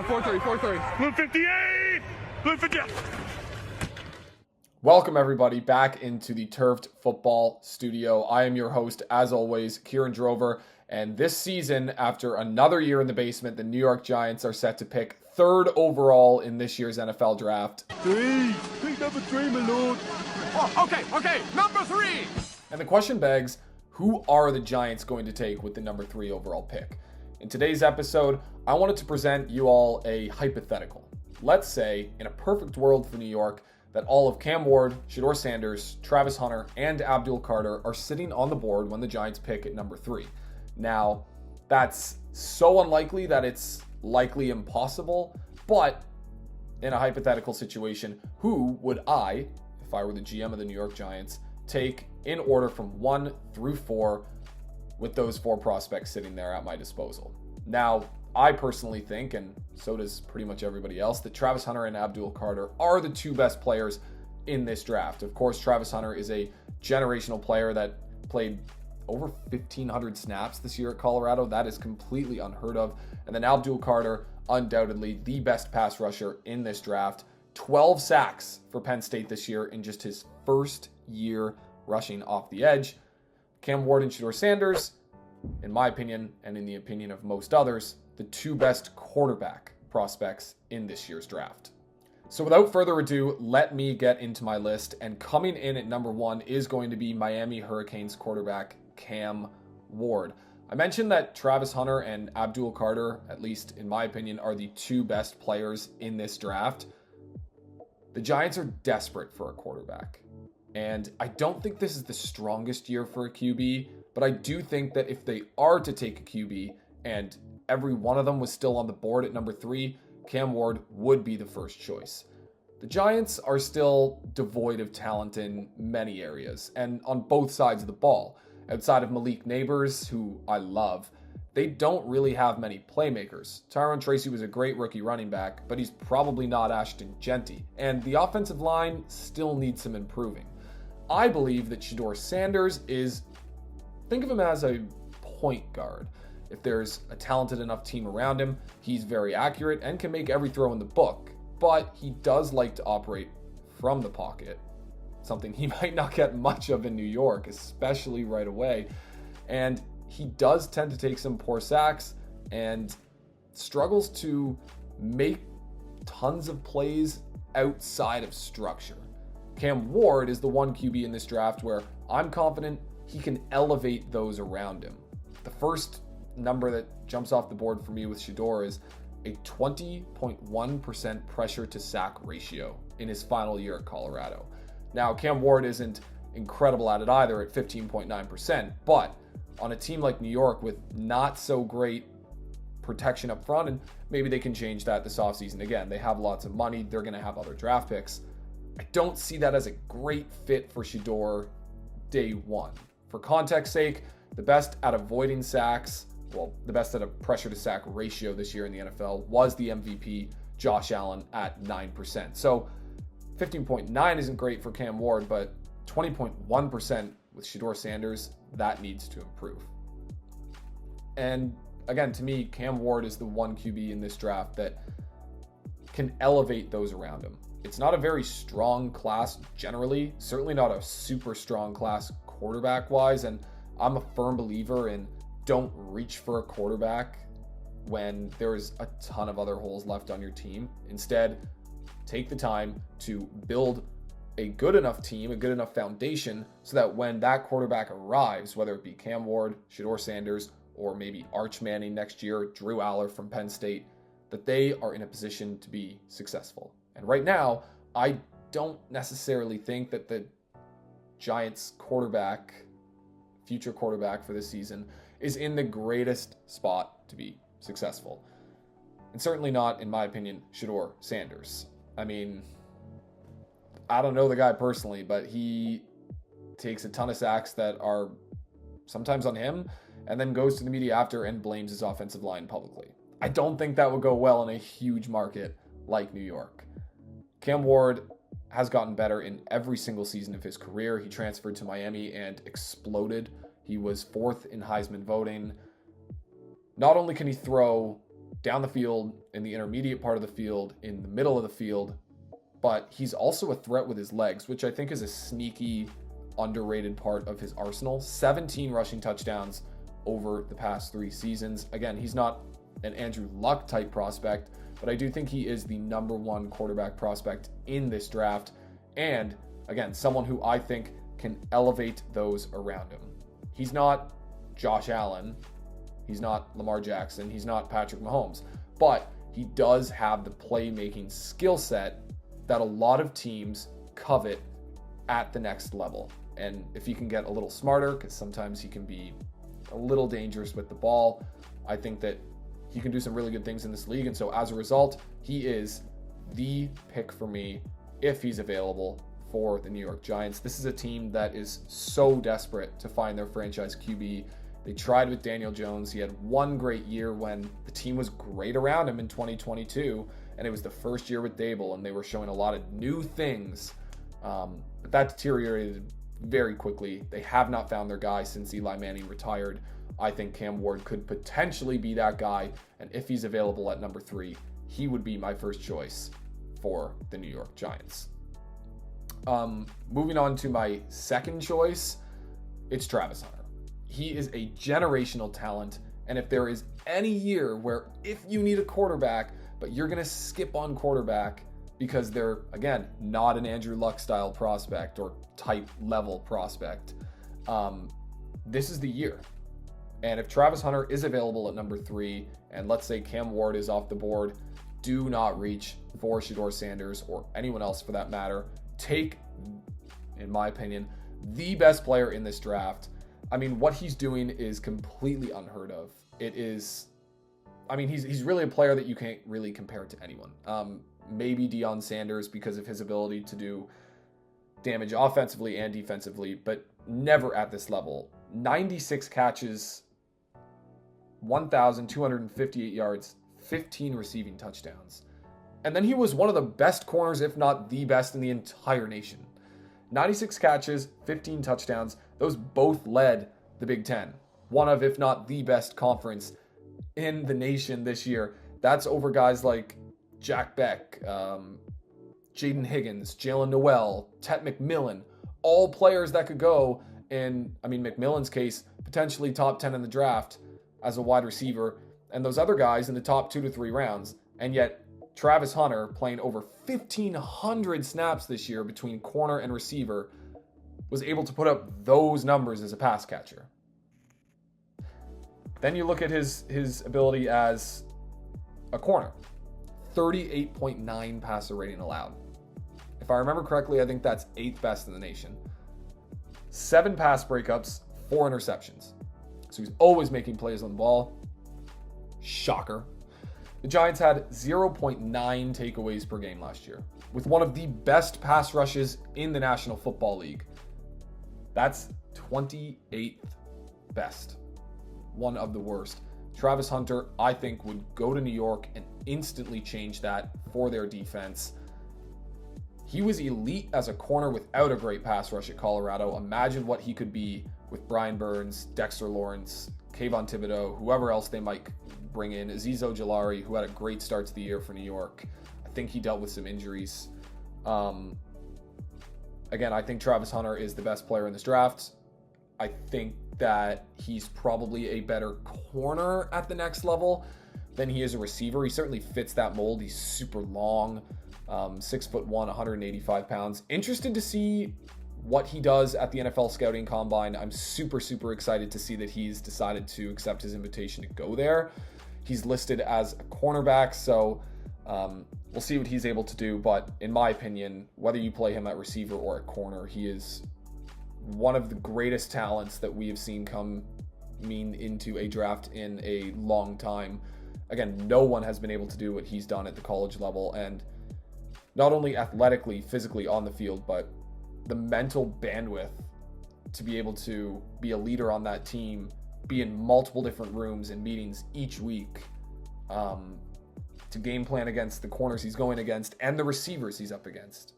4-3, 4-3. Blue 58! Blue 58! Welcome, everybody, back into the Turfed Football Studio. I am your host, as always, Kieran Drover. And this season, after another year in the basement, the New York Giants are set to pick third overall in this year's NFL draft. Pick number 3, my lord. Oh, okay, number 3. And the question begs, who are the Giants going to take with the number 3 overall pick? In today's episode, I wanted to present you all a hypothetical. Let's say, in a perfect world for New York, that all of Cam Ward, Shedeur Sanders, Travis Hunter, and Abdul Carter are sitting on the board when the Giants pick at number 3. Now, that's so unlikely that it's likely impossible, but in a hypothetical situation, who would I, if I were the GM of the New York Giants, take in order from 1 through 4 with those 4 prospects sitting there at my disposal? Now, I personally think, and so does pretty much everybody else, that Travis Hunter and Abdul Carter are the 2 best players in this draft. Of course, Travis Hunter is a generational player that played over 1,500 snaps this year at Colorado. That is completely unheard of. And then Abdul Carter, undoubtedly the best pass rusher in this draft. 12 sacks for Penn State this year in just his first year rushing off the edge. Cam Ward and Shedeur Sanders, in my opinion, and in the opinion of most others, the 2 best quarterback prospects in this year's draft. So without further ado, let me get into my list. And coming in at number 1 is going to be Miami Hurricanes quarterback Cam Ward. I mentioned that Travis Hunter and Abdul Carter, at least in my opinion, are the 2 best players in this draft. The Giants are desperate for a quarterback. And I don't think this is the strongest year for a QB, but I do think that if they are to take a QB and every one of them was still on the board at number 3, Cam Ward would be the first choice. The Giants are still devoid of talent in many areas, and on both sides of the ball. Outside of Malik Neighbors, who I love, they don't really have many playmakers. Tyrone Tracy was a great rookie running back, but he's probably not Ashton Genty, and the offensive line still needs some improving. I believe that Shedeur Sanders is, think of him as a point guard. If there's a talented enough team around him, he's very accurate and can make every throw in the book, but he does like to operate from the pocket, something he might not get much of in New York, especially right away. And he does tend to take some poor sacks and struggles to make tons of plays outside of structure. Cam Ward is the one QB in this draft where I'm confident he can elevate those around him. The first number that jumps off the board for me with Shedeur is a 20.1% pressure to sack ratio in his final year at Colorado. Now, Cam Ward isn't incredible at it either at 15.9%, but on a team like New York with not so great protection up front, and maybe they can change that this offseason. Again, they have lots of money. They're going to have other draft picks. I don't see that as a great fit for Shedeur day 1. For context sake, the best at avoiding sacks, the best at a pressure to sack ratio this year in the NFL was the MVP, Josh Allen, at 9%. So 15.9 isn't great for Cam Ward, but 20.1% with Shedeur Sanders, that needs to improve. And again, to me, Cam Ward is the one QB in this draft that can elevate those around him. It's not a very strong class generally, certainly not a super strong class quarterback-wise, and I'm a firm believer in don't reach for a quarterback when there's a ton of other holes left on your team. Instead, take the time to build a good enough team, a good enough foundation, so that when that quarterback arrives, whether it be Cam Ward, Shedeur Sanders, or maybe Arch Manning next year, Drew Aller from Penn State, that they are in a position to be successful. And right now, I don't necessarily think that the Giants quarterback, future quarterback for this season, is in the greatest spot to be successful. And certainly not, in my opinion, Shedeur Sanders. I mean, I don't know the guy personally, but he takes a ton of sacks that are sometimes on him and then goes to the media after and blames his offensive line publicly. I don't think that would go well in a huge market like New York. Cam Ward has gotten better in every single season of his career. He transferred to Miami and exploded. He was 4th in Heisman voting. Not only can he throw down the field, in the intermediate part of the field, in the middle of the field, but he's also a threat with his legs, which I think is a sneaky, underrated part of his arsenal. 17 rushing touchdowns over the past 3 seasons. Again, he's not an Andrew Luck type prospect, but I do think he is the number 1 quarterback prospect in this draft. And again, someone who I think can elevate those around him. He's not Josh Allen. He's not Lamar Jackson. He's not Patrick Mahomes. But he does have the playmaking skill set that a lot of teams covet at the next level. And if he can get a little smarter, because sometimes he can be a little dangerous with the ball, I think that he can do some really good things in this league. And so as a result, he is the pick for me if he's available for the New York Giants. This is a team that is so desperate to find their franchise QB. They tried with Daniel Jones. He had one great year when the team was great around him in 2022, and it was the first year with Dable, and they were showing a lot of new things. But that deteriorated very quickly. They have not found their guy since Eli Manning retired. I think Cam Ward could potentially be that guy, and if he's available at number 3, he would be my first choice for the New York Giants. Moving on to my second choice, it's Travis Hunter. He is a generational talent, and if there is any year where if you need a quarterback, but you're going to skip on quarterback because they're, again, not an Andrew Luck style prospect or type level prospect, this is the year. And if Travis Hunter is available at number 3, and let's say Cam Ward is off the board, do not reach for Shedeur Sanders or anyone else for that matter. Take, in my opinion, the best player in this draft. I mean, what he's doing is completely unheard of. It is, I mean, he's really a player that you can't really compare to anyone. Maybe Deion Sanders because of his ability to do damage offensively and defensively, but never at this level. 96 catches, 1,258 yards, 15 receiving touchdowns. And then he was one of the best corners, if not the best in the entire nation. 96 catches, 15 touchdowns. Those both led the Big Ten. One of, if not the best conference in the nation this year. That's over guys like Jack Beck, Jaden Higgins, Jalen Noel, Tet McMillan. All players that could go in, I mean, McMillan's case, potentially top 10 in the draft as a wide receiver. And those other guys in the top 2 to 3 rounds. And yet, Travis Hunter, playing over 1,500 snaps this year between corner and receiver, was able to put up those numbers as a pass catcher. Then you look at his ability as a corner. 38.9 passer rating allowed. If I remember correctly, I think that's 8th best in the nation. 7 pass breakups, 4 interceptions. So he's always making plays on the ball. Shocker. The Giants had 0.9 takeaways per game last year, with one of the best pass rushes in the National Football League. That's 28th best. One of the worst. Travis Hunter, I think, would go to New York and instantly change that for their defense. He was elite as a corner without a great pass rush at Colorado. Imagine what he could be with Brian Burns, Dexter Lawrence, Kayvon Thibodeau, whoever else they might bring in. Azeez Ojulari, who had a great start to the year for New York. I think he dealt with some injuries. Again, I think Travis Hunter is the best player in this draft. I think that he's probably a better corner at the next level than he is a receiver. He certainly fits that mold. He's super long, 6'1", 185 pounds. Interested to see what he does at the NFL Scouting Combine. I'm super, super excited to see that he's decided to accept his invitation to go there. He's listed as a cornerback, so we'll see what he's able to do. But in my opinion, whether you play him at receiver or at corner, he is one of the greatest talents that we have seen come into a draft in a long time. Again, no one has been able to do what he's done at the college level, and not only athletically, physically on the field, but the mental bandwidth to be able to be a leader on that team, be in multiple different rooms and meetings each week, to game plan against the corners he's going against and the receivers he's up against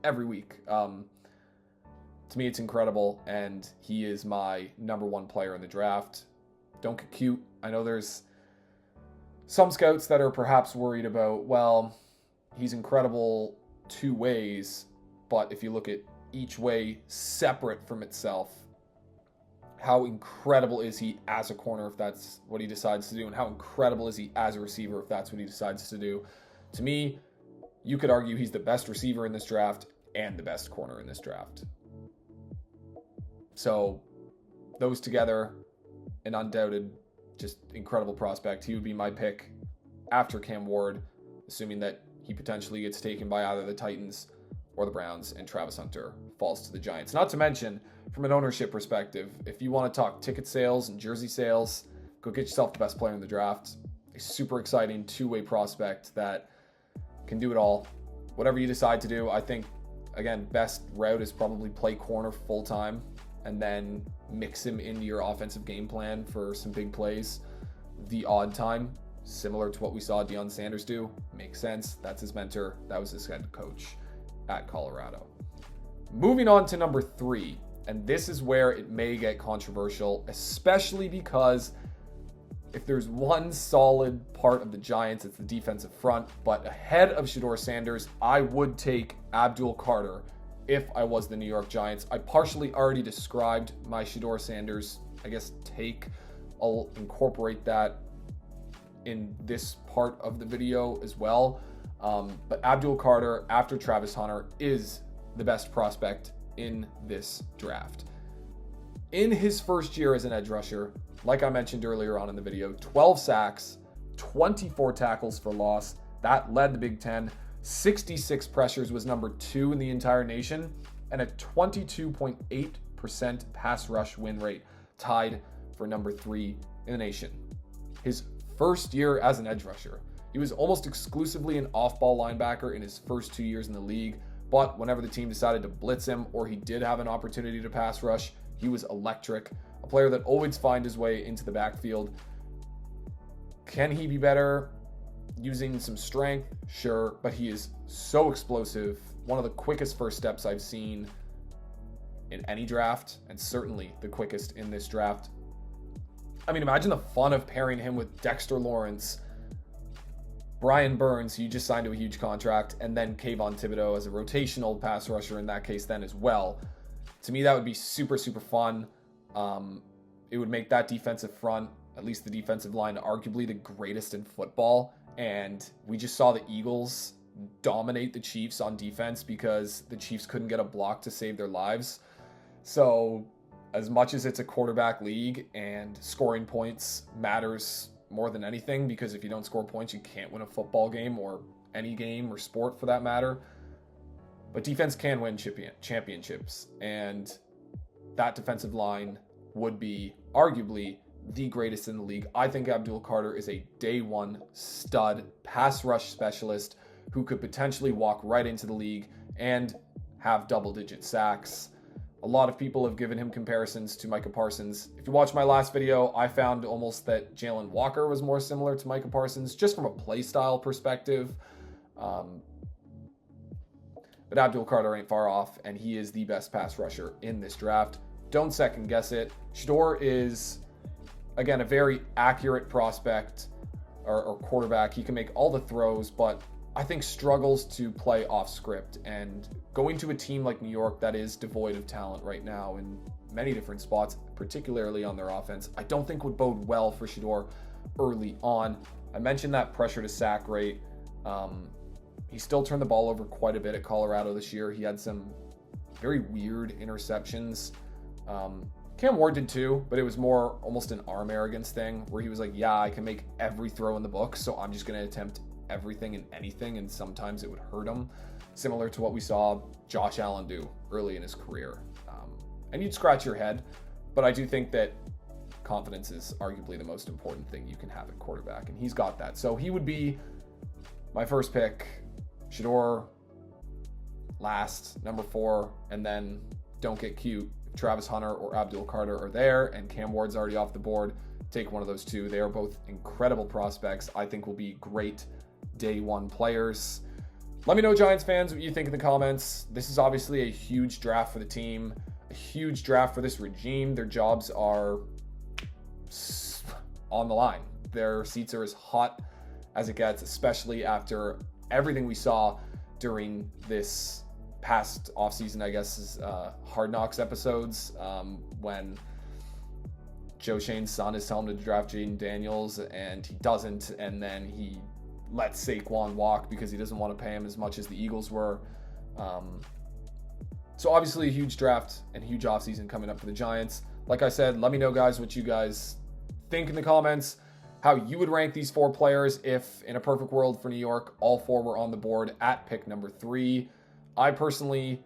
every week. To me, it's incredible, and he is my number 1 player in the draft. Don't get cute. I know there's some scouts that are perhaps worried about, well, he's incredible two ways, but if you look at each way separate from itself, how incredible is he as a corner if that's what he decides to do, and how incredible is he as a receiver if that's what he decides to do? To me, you could argue he's the best receiver in this draft and the best corner in this draft. So those together, an undoubted, just incredible prospect. He would be my pick after Cam Ward, assuming that he potentially gets taken by either the Titans or the Browns and Travis Hunter falls to the Giants. Not to mention, from an ownership perspective, if you want to talk ticket sales and jersey sales, go get yourself the best player in the draft. A super exciting two-way prospect that can do it all. Whatever you decide to do, I think, again, best route is probably play corner full-time and then mix him into your offensive game plan for some big plays. The odd time, similar to what we saw Deion Sanders do, makes sense. That's his mentor. That was his head coach at Colorado. Moving on to number 3, and this is where it may get controversial, especially because if there's one solid part of the Giants, it's the defensive front. But ahead of Shedeur Sanders, I would take Abdul Carter if I was the New York Giants. I partially already described my Shedeur Sanders, take. I'll incorporate that in this part of the video as well. But Abdul Carter, after Travis Hunter, is the best prospect in this draft. In his first year as an edge rusher, like I mentioned earlier on in the video, 12 sacks, 24 tackles for loss. That led the Big Ten. 66 pressures, was number 2 in the entire nation, and a 22.8% pass rush win rate, tied for number 3 in the nation. His first year as an edge rusher, he was almost exclusively an off-ball linebacker in his first 2 years in the league, but whenever the team decided to blitz him or he did have an opportunity to pass rush, he was electric. A player that always finds his way into the backfield. Can he be better using some strength? Sure, but he is so explosive. One of the quickest first steps I've seen in any draft, and certainly the quickest in this draft. I mean, imagine the fun of pairing him with Dexter Lawrence, Brian Burns, who you just signed to a huge contract, and then Kayvon Thibodeau as a rotational pass rusher in that case then as well. To me, that would be super, super fun. It would make that defensive front, at least the defensive line, arguably the greatest in football. And we just saw the Eagles dominate the Chiefs on defense because the Chiefs couldn't get a block to save their lives. So as much as it's a quarterback league and scoring points matters more than anything, because if you don't score points, you can't win a football game or any game or sport for that matter. But defense can win championships, and that defensive line would be arguably the greatest in the league. I think Abdul Carter is a day one stud pass rush specialist who could potentially walk right into the league and have double-digit sacks. A lot of people have given him comparisons to Micah Parsons. If you watch my last video, I found almost that Jalen Walker was more similar to Micah Parsons, just from a play style perspective. But Abdul Carter ain't far off, and he is the best pass rusher in this draft. Don't second guess it. Shedeur is, again, a very accurate prospect or quarterback. He can make all the throws, but I think struggles to play off script. And going to a team like New York that is devoid of talent right now in many different spots, particularly on their offense, I don't think would bode well for Shedeur early on. I mentioned that pressure to sack rate. He still turned the ball over quite a bit at Colorado this year. He had some very weird interceptions. Cam Ward did too, but it was more almost an arm arrogance thing where he was like, yeah, I can make every throw in the book, so I'm just going to attempt everything and anything, and sometimes it would hurt him. Similar to what we saw Josh Allen do early in his career. And you'd scratch your head, but I do think that confidence is arguably the most important thing you can have at quarterback, and he's got that. So he would be my first pick. Shedeur last, number 4, and then don't get cute. If Travis Hunter or Abdul Carter are there and Cam Ward's already off the board, take one of those two. They are both incredible prospects. I think will be great day one players. Let me know, Giants fans, what you think in the comments. This is obviously a huge draft for the team, a huge draft for this regime. Their jobs are on the line. Their seats are as hot as it gets, especially after everything we saw during this past offseason, I guess, is Hard Knocks episodes, when Joe Shane's son is telling him to draft Jaden Daniels and he doesn't, and then he lets Saquon walk because he doesn't want to pay him as much as the Eagles were. So obviously a huge draft and huge offseason coming up for the Giants. Like I said, let me know, guys, what you guys think in the comments, how you would rank these 4 players if, in a perfect world for New York, all 4 were on the board at pick number 3. I personally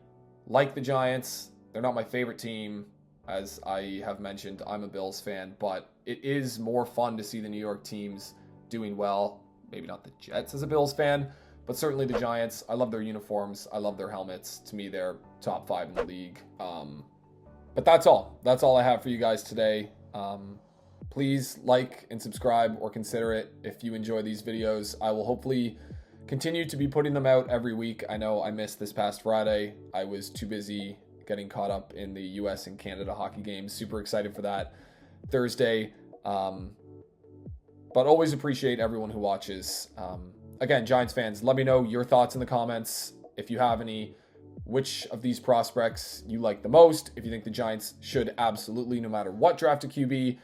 like the Giants. They're not my favorite team. As I have mentioned, I'm a Bills fan, but it is more fun to see the New York teams doing well. Maybe not the Jets as a Bills fan, but certainly the Giants. I love their uniforms. I love their helmets. To me, they're top 5 in the league. But that's all. That's all I have for you guys today. Please like and subscribe, or consider it if you enjoy these videos. I will hopefully continue to be putting them out every week. I know I missed this past Friday. I was too busy getting caught up in the US and Canada hockey games. Super excited for that Thursday. But always appreciate everyone who watches. Again, Giants fans, let me know your thoughts in the comments. If you have any, which of these prospects you like the most. If you think the Giants should absolutely, no matter what, draft a QB.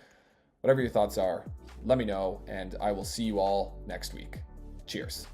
Whatever your thoughts are, let me know, and I will see you all next week. Cheers.